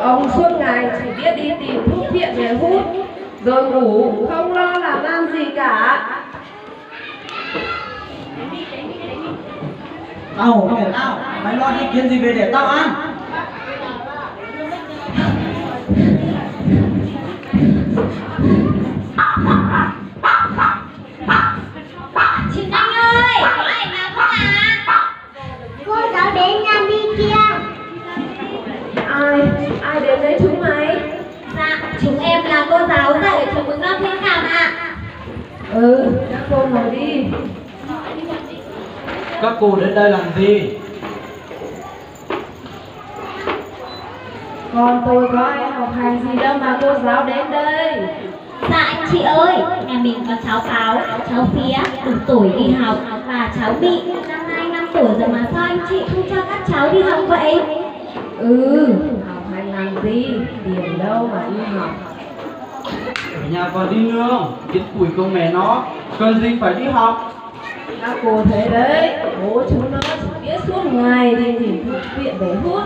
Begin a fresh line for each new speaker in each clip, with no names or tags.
Ông suốt ngày chỉ biết đi tìm thuốc viện để hút, rồi ngủ, không lo làm ăn gì cả.
Tao để tao, mày lo đi kiếm gì về để tao ăn.
Chị Anh ơi, có ai nào không ạ? Cô giáo đến nhà đi kia.
Ai đến đấy chúng mày?
Dạ, chúng em là cô giáo dạy ở trường mầm non Thiên Cảm ạ.
Các cô ngồi đi.
Các cô đến đây làm gì?
Con tôi có ai học hành gì đâu mà cô giáo đến đây.
Dạ anh chị ơi, nhà mình có cháu Cáo, cháu Phía đủ tuổi đi học và cháu Bị năm nay 5 tuổi rồi mà sao anh chị không cho các cháu đi học vậy?
Học hành làm gì, tiền đâu mà đi học.
Ở nhà còn đi nương, kiếm củi công mẹ nó, cần gì phải đi học.
Các cô thấy đấy, bố chúng nó chỉ biết suốt ngày đi tìm thuốc viện để hút,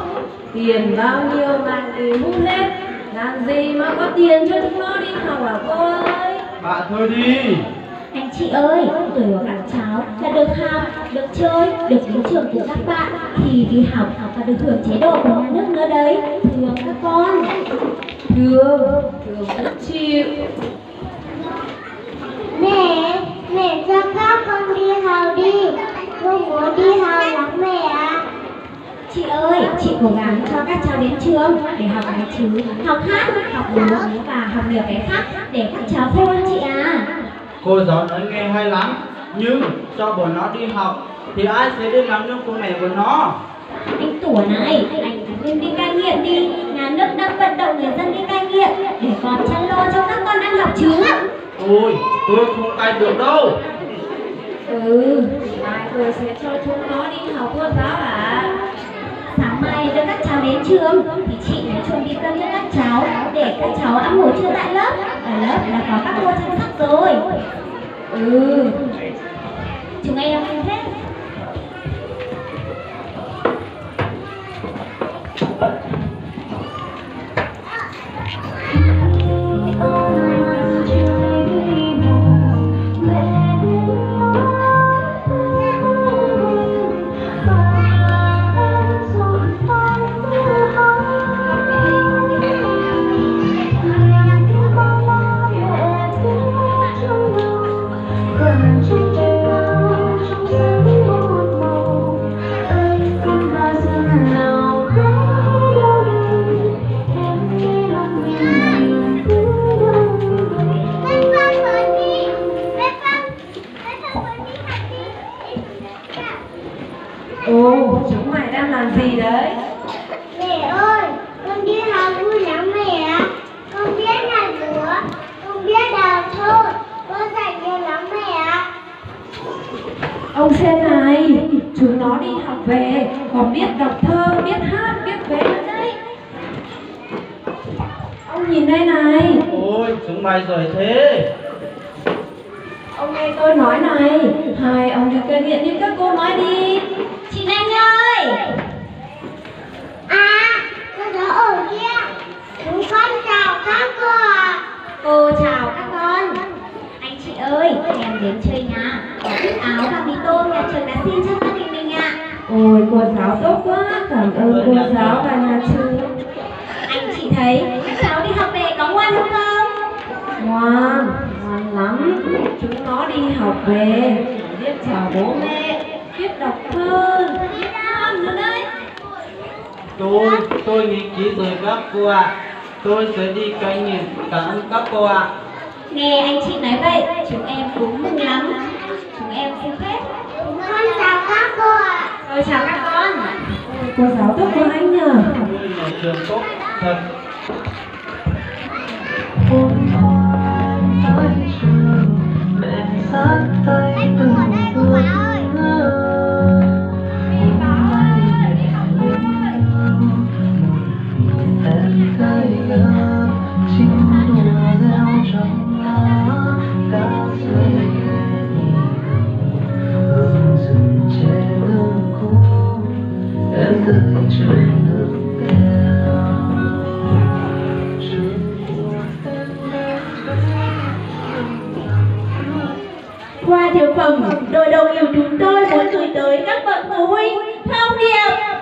tiền bao nhiêu mà đi hút hết, làm gì mà có tiền cho chúng nó đi học hả cô ơi?
Bạn thôi đi.
Anh chị ơi, tuổi của các cháu là được học, được chơi, được đến trường của các bạn thì đi học và được hưởng chế độ của nhà nước nữa đấy, thương các con.
Thương cũng chịu.
Mẹ cho các con đi học đi, con muốn đi học lắm mẹ ạ. Chị ơi, chị cố gắng cho các cháu đến trường để học cái chứ, học hát, học múa và học nhiều cái khác để các cháu thôi chị à.
Cô giáo nói nghe hay lắm, nhưng cho bọn nó đi học thì ai sẽ đi làm nương của mẹ của nó?
Anh Tủa này, anh nên đi cai nghiện đi, nhà nước đang vận động người dân đi cai nghiện để còn chăm lo cho các con ăn học chứ.
Ôi, tôi không cai được đâu.
Mai tôi sẽ cho chúng nó đi học cô giáo ạ.
Sáng mai đưa các cháu đến trường thì chị mới chuẩn bị cơm cho các cháu để các cháu ăn ngủ trưa tại lớp. Ở lớp là có các cô chăm sóc rồi. Chúng em không hết.
Chúng mày đang làm gì đấy?
Mẹ ơi, con đi học vui lắm mẹ. Con biết nhặt rửa, con biết đào thơ, con dạy nhiều lắm mẹ.
Ông xem này, chúng nó đi học về còn biết đọc thơ, biết hát, biết vẽ nữa đấy. Ông nhìn đây này.
Ôi, chúng mày giỏi thế.
Ông nghe tôi nói này, hai ông đừng cai nghiện như các cô nói đi.
Chị Anh ơi! Cô giáo ở kia. Chúng con chào các cô ạ. Cô chào các con. Anh chị ơi, em đến chơi nhà. Có chiếc áo và mì tôm nhà trường đã xin cho gia đình mình ạ.
Ôi, cô giáo tốt quá, cảm ơn cô giáo và nhà trường.
Anh chị thấy các cháu đi học về có ngoan không?
Ngoan lắm. Chúng nó đi học về biết chào bố mẹ, biết đọc thơ, biết hát nữa đấy.
Tôi nghĩ kỹ rồi các cô ạ. Tôi sẽ đi cai nghiện, cảm ơn các cô ạ.
Nghe anh chị nói vậy, chúng em cũng mừng lắm. Chúng em xin phép. Con chào các cô ạ. Tôi chào các con.
Cô giáo tốt quá anh nhờ.
Ôi, nhà trường tốt thật.
Anh đừng ở đây cô Bảo ơi.
Qua tiểu phẩm, đội đồng yêu chúng tôi muốn gửi tới các bậc phụ huynh thông điệp.